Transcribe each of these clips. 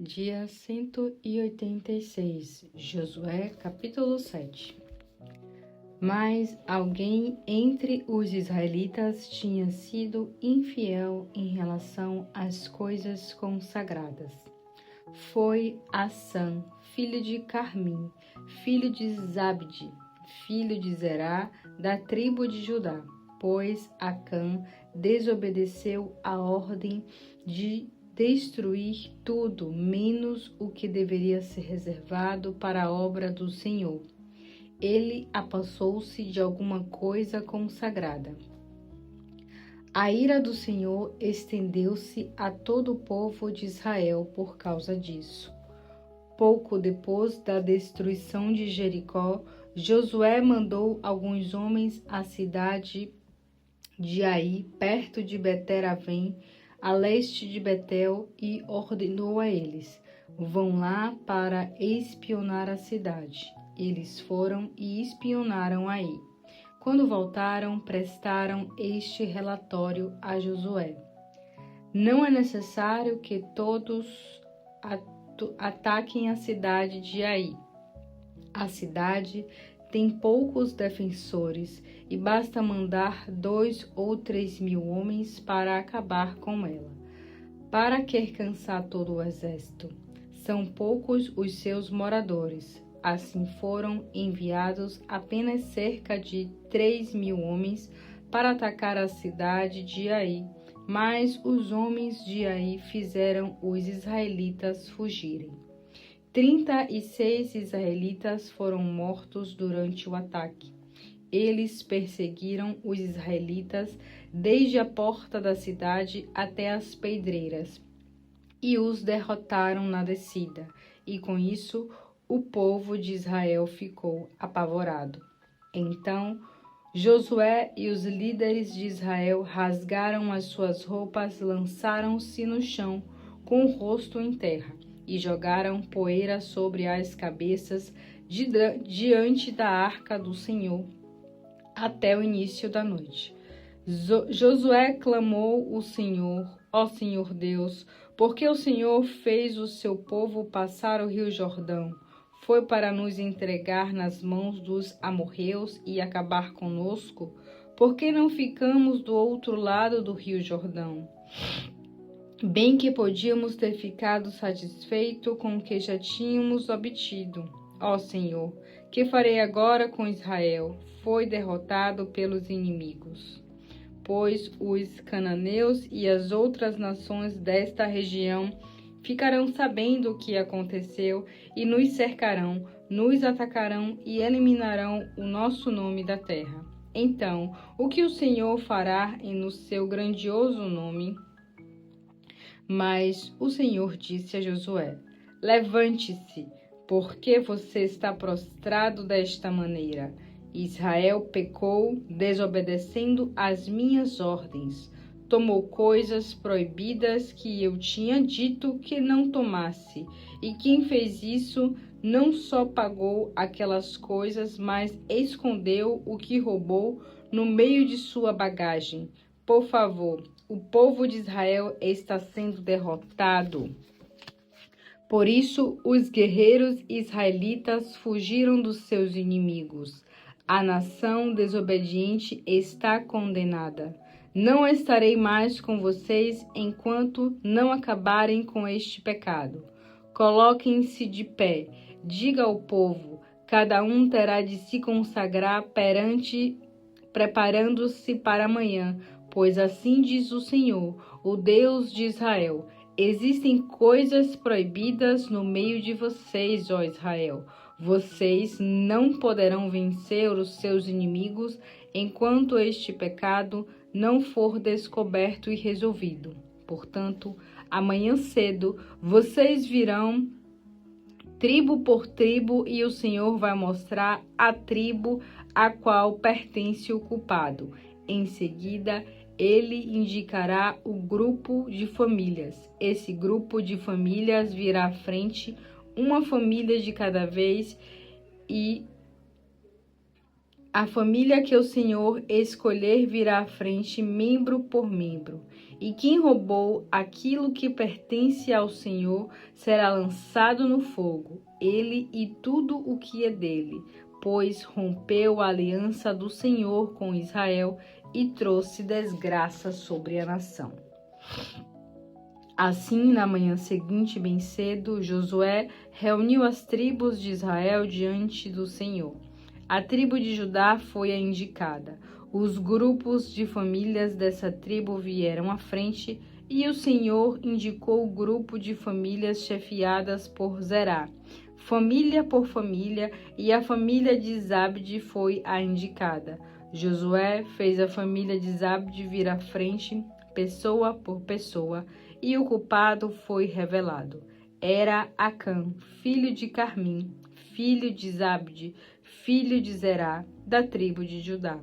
Dia 186, Josué, capítulo 7. Mas alguém entre os israelitas tinha sido infiel em relação às coisas consagradas. Foi Assã, filho de Carmim, filho de Zabde, filho de Zerá, da tribo de Judá, pois Acã desobedeceu a ordem de destruir tudo, menos o que deveria ser reservado para a obra do Senhor. Ele apossou-se de alguma coisa consagrada. A ira do Senhor estendeu-se a todo o povo de Israel por causa disso. Pouco depois da destruição de Jericó, Josué mandou alguns homens à cidade de Ai, perto de Bet-Aven, a leste de Betel, e ordenou a eles: vão lá para espionar a cidade. Eles foram e espionaram Ai. Quando voltaram, prestaram este relatório a Josué: não é necessário que todos ataquem a cidade de Ai. A cidade tem poucos defensores e basta mandar 2 ou 3 mil homens para acabar com ela. Para que cansar todo o exército? São poucos os seus moradores. Assim foram enviados apenas cerca de 3 mil homens para atacar a cidade de Ai, mas os homens de Ai fizeram os israelitas fugirem. 36 israelitas foram mortos durante o ataque. Eles perseguiram os israelitas desde a porta da cidade até as pedreiras e os derrotaram na descida, e com isso o povo de Israel ficou apavorado. Então Josué e os líderes de Israel rasgaram as suas roupas, lançaram-se no chão com o rosto em terra e jogaram poeira sobre as cabeças diante da arca do Senhor até o início da noite. Josué clamou o Senhor: ó Senhor Deus, porque o Senhor fez o seu povo passar o rio Jordão? Foi para nos entregar nas mãos dos amorreus e acabar conosco? Por que não ficamos do outro lado do rio Jordão? Bem que podíamos ter ficado satisfeitos com o que já tínhamos obtido. Ó Senhor, que farei agora com Israel? Foi derrotado pelos inimigos. Pois os cananeus e as outras nações desta região ficarão sabendo o que aconteceu e nos cercarão, nos atacarão e eliminarão o nosso nome da terra. Então, o que o Senhor fará no seu grandioso nome? Mas o Senhor disse a Josué: levante-se, porque você está prostrado desta maneira. Israel pecou, desobedecendo às minhas ordens. Tomou coisas proibidas que eu tinha dito que não tomasse. E quem fez isso não só pagou aquelas coisas, mas escondeu o que roubou no meio de sua bagagem. Por favor, o povo de Israel está sendo derrotado. Por isso, os guerreiros israelitas fugiram dos seus inimigos. A nação desobediente está condenada. Não estarei mais com vocês enquanto não acabarem com este pecado. Coloquem-se de pé. Diga ao povo: cada um terá de se consagrar preparando-se para amanhã, pois assim diz o Senhor, o Deus de Israel: existem coisas proibidas no meio de vocês, ó Israel. Vocês não poderão vencer os seus inimigos enquanto este pecado não for descoberto e resolvido. Portanto, amanhã cedo vocês virão tribo por tribo e o Senhor vai mostrar a tribo a qual pertence o culpado. Em seguida, ele indicará o grupo de famílias. Esse grupo de famílias virá à frente, uma família de cada vez, e A família que o Senhor escolher virá à frente, membro por membro. E quem roubou aquilo que pertence ao Senhor será lançado no fogo, ele e tudo o que é dele, pois rompeu a aliança do Senhor com Israel e trouxe desgraça sobre a nação. Assim, na manhã seguinte, bem cedo, Josué reuniu as tribos de Israel diante do Senhor. A tribo de Judá foi a indicada. Os grupos de famílias dessa tribo vieram à frente e o Senhor indicou o grupo de famílias chefiadas por Zerá, família por família, e a família de Zabde foi a indicada. Josué fez a família de Zabde vir à frente, pessoa por pessoa, e o culpado foi revelado. Era Acã, filho de Carmim, filho de Zabde, filho de Zerá, da tribo de Judá.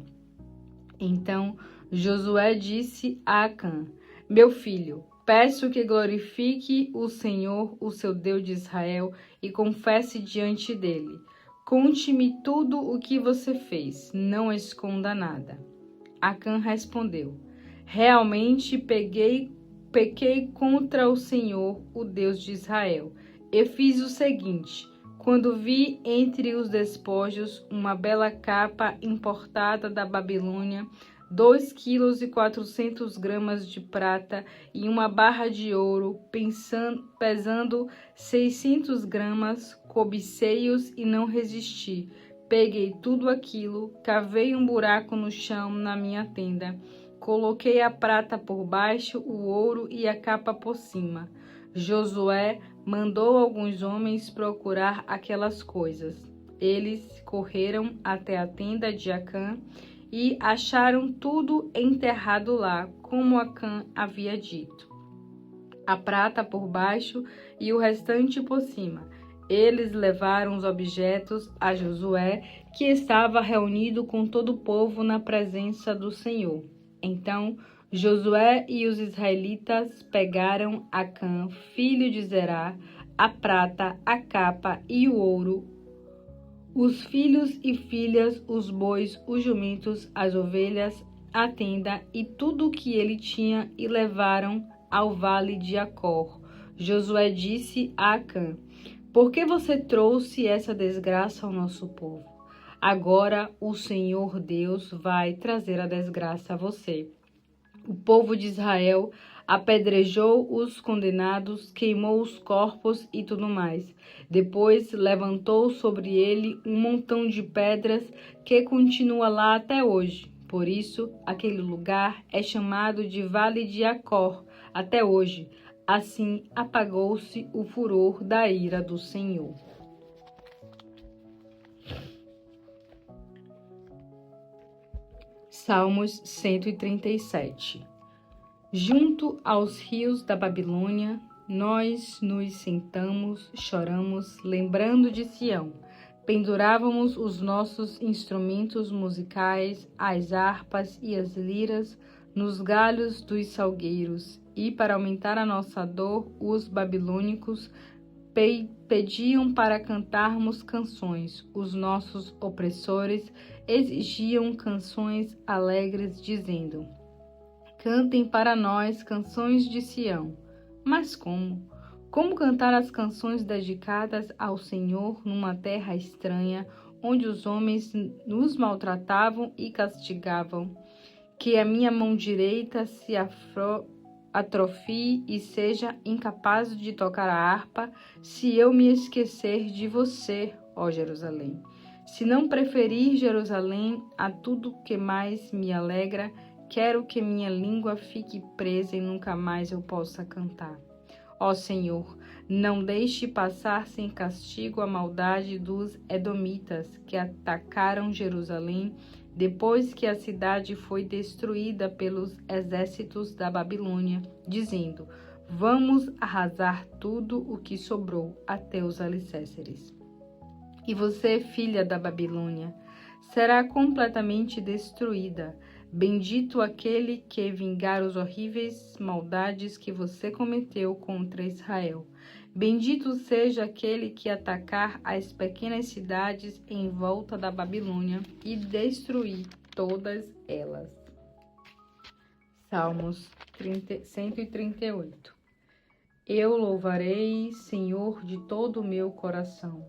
Então Josué disse a Acã: Meu filho, peço que glorifique o Senhor, o seu Deus de Israel, e confesse diante dele. Conte-me tudo o que você fez, não esconda nada. Acã respondeu: Realmente pequei contra o Senhor, o Deus de Israel, e fiz o seguinte: quando vi entre os despojos uma bela capa importada da Babilônia, 2,4 kg de prata e uma barra de ouro, pesando 600 gramas, cobicei-os e não resisti. Peguei tudo aquilo, cavei um buraco no chão na minha tenda, coloquei a prata por baixo, o ouro e a capa por cima. Josué mandou alguns homens procurar aquelas coisas. Eles correram até a tenda de Acã e acharam tudo enterrado lá, como Acã havia dito. A prata por baixo e o restante por cima. Eles levaram os objetos a Josué, que estava reunido com todo o povo na presença do Senhor. Então Josué e os israelitas pegaram Acã, filho de Zerá, a prata, a capa e o ouro, os filhos e filhas, os bois, os jumentos, as ovelhas, a tenda e tudo o que ele tinha, e levaram ao vale de Acor. Josué disse a Acã: Por que você trouxe essa desgraça ao nosso povo? Agora o Senhor Deus vai trazer a desgraça a você. O povo de Israel apedrejou os condenados, queimou os corpos e tudo mais. Depois levantou sobre ele um montão de pedras que continua lá até hoje. Por isso, aquele lugar é chamado de Vale de Acor até hoje. Assim apagou-se o furor da ira do Senhor. Salmos 137. Junto aos rios da Babilônia, nós nos sentamos, choramos, lembrando de Sião. Pendurávamos os nossos instrumentos musicais, as harpas e as liras, nos galhos dos salgueiros, e, para aumentar a nossa dor, os babilônicos pediam para cantarmos canções. Os nossos opressores exigiam canções alegres, dizendo: Cantem para nós canções de Sião. Mas como? Como cantar as canções dedicadas ao Senhor numa terra estranha, onde os homens nos maltratavam e castigavam? Que a minha mão direita se atrofie e seja incapaz de tocar a harpa, se eu me esquecer de você, ó Jerusalém. Se não preferir Jerusalém a tudo que mais me alegra, quero que minha língua fique presa e nunca mais eu possa cantar. Ó Senhor, não deixe passar sem castigo a maldade dos edomitas que atacaram Jerusalém depois que a cidade foi destruída pelos exércitos da Babilônia, dizendo: Vamos arrasar tudo o que sobrou até os alicerces. E você, filha da Babilônia, será completamente destruída. Bendito aquele que vingar os horríveis maldades que você cometeu contra Israel. Bendito seja aquele que atacar as pequenas cidades em volta da Babilônia e destruir todas elas. Salmos 138. Eu louvarei, Senhor, de todo o meu coração.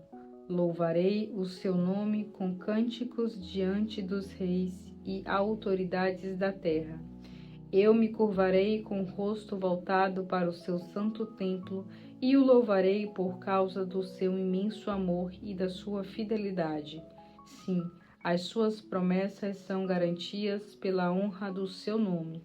Louvarei o seu nome com cânticos diante dos reis e autoridades da terra. Eu me curvarei com o rosto voltado para o seu santo templo e o louvarei por causa do seu imenso amor e da sua fidelidade. Sim, as suas promessas são garantias pela honra do seu nome.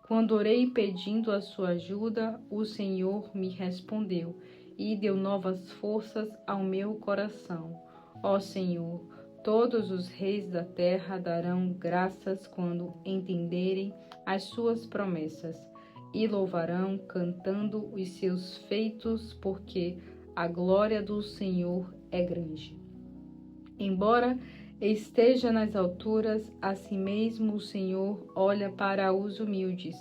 Quando orei pedindo a sua ajuda, o Senhor me respondeu e deu novas forças ao meu coração. Ó Senhor, todos os reis da terra darão graças quando entenderem as suas promessas e louvarão cantando os seus feitos, porque a glória do Senhor é grande. Embora esteja nas alturas, assim mesmo o Senhor olha para os humildes,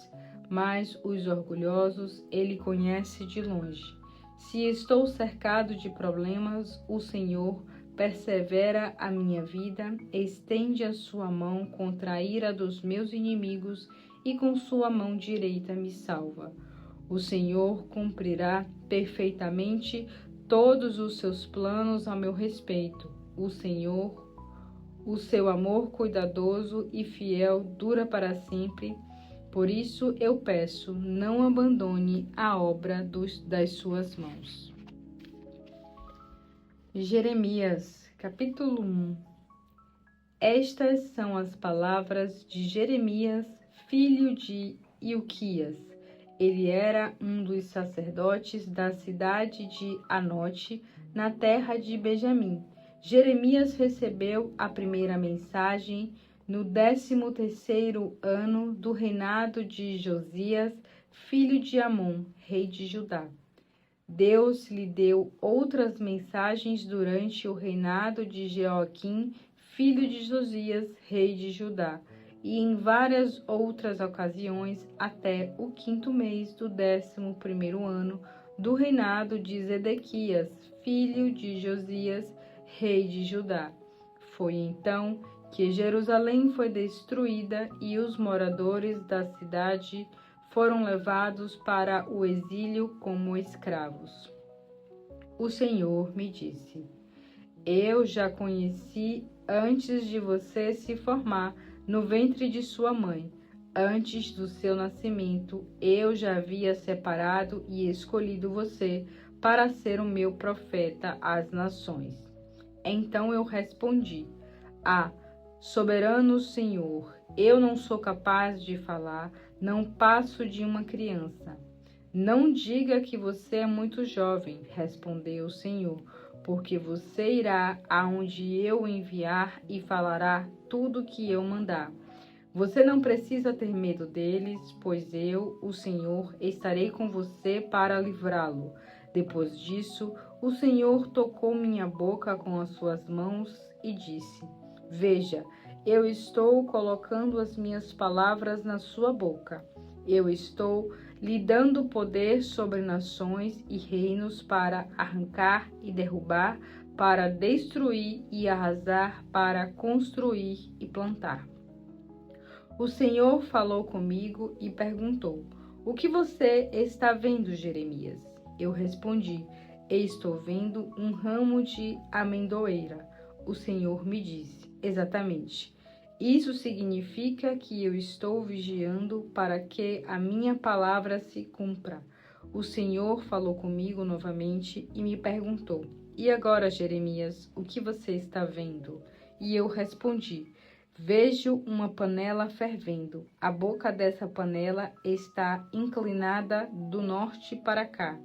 mas os orgulhosos ele conhece de longe. Se estou cercado de problemas, o Senhor persevera a minha vida, estende a sua mão contra a ira dos meus inimigos e com sua mão direita me salva. O Senhor cumprirá perfeitamente todos os seus planos a meu respeito. O seu amor cuidadoso e fiel dura para sempre. Por isso eu peço, não abandone a obra das suas mãos. Jeremias, capítulo 1. Estas são as palavras de Jeremias, filho de Ilquias. Ele era um dos sacerdotes da cidade de Anote, na terra de Benjamim. Jeremias recebeu a primeira mensagem no 13º ano do reinado de Josias, filho de Amon, rei de Judá. Deus lhe deu outras mensagens durante o reinado de Jeoaquim, filho de Josias, rei de Judá, e em várias outras ocasiões até o 5º mês do 11º ano do reinado de Zedequias, filho de Josias, rei de Judá. Foi então que Jerusalém foi destruída e os moradores da cidade foram levados para o exílio como escravos. O Senhor me disse: Eu já conheci antes de você se formar no ventre de sua mãe. Antes do seu nascimento, eu já havia separado e escolhido você para ser o meu profeta às nações. Então eu respondi: soberano Senhor, eu não sou capaz de falar, não passo de uma criança. Não diga que você é muito jovem, respondeu o Senhor, porque você irá aonde eu enviar e falará tudo que eu mandar. Você não precisa ter medo deles, pois eu, o Senhor, estarei com você para livrá-lo. Depois disso, o Senhor tocou minha boca com as suas mãos e disse: Veja, eu estou colocando as minhas palavras na sua boca. Eu estou lhe dando poder sobre nações e reinos para arrancar e derrubar, para destruir e arrasar, para construir e plantar. O Senhor falou comigo e perguntou: O que você está vendo, Jeremias? Eu respondi: Estou vendo um ramo de amendoeira. O Senhor me disse: Exatamente. Isso significa que eu estou vigiando para que a minha palavra se cumpra. O Senhor falou comigo novamente e me perguntou: E agora, Jeremias, o que você está vendo? E eu respondi: Vejo uma panela fervendo. A boca dessa panela está inclinada do norte para cá.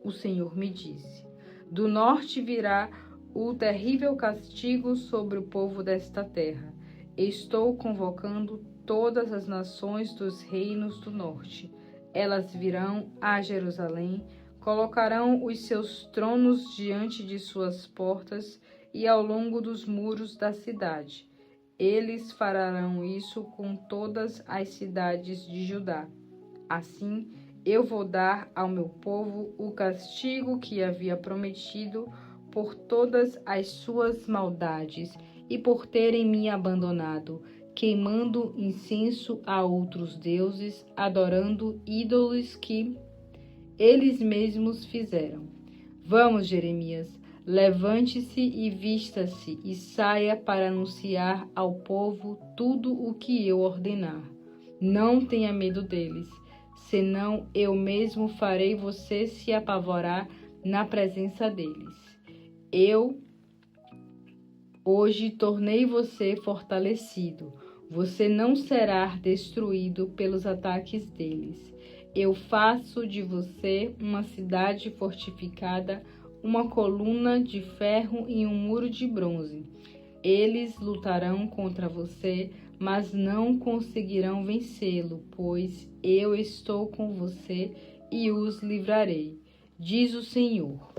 O Senhor me disse: Do norte virá o terrível castigo sobre o povo desta terra. Estou convocando todas as nações dos reinos do norte. Elas virão a Jerusalém, colocarão os seus tronos diante de suas portas e ao longo dos muros da cidade. Eles farão isso com todas as cidades de Judá. Assim, eu vou dar ao meu povo o castigo que havia prometido por todas as suas maldades e por terem me abandonado, queimando incenso a outros deuses, adorando ídolos que eles mesmos fizeram. Vamos, Jeremias, levante-se e vista-se e saia para anunciar ao povo tudo o que eu ordenar. Não tenha medo deles, senão eu mesmo farei você se apavorar na presença deles. Eu hoje tornei você fortalecido. Você não será destruído pelos ataques deles. Eu faço de você uma cidade fortificada, uma coluna de ferro e um muro de bronze. Eles lutarão contra você, mas não conseguirão vencê-lo, pois eu estou com você e os livrarei, diz o Senhor.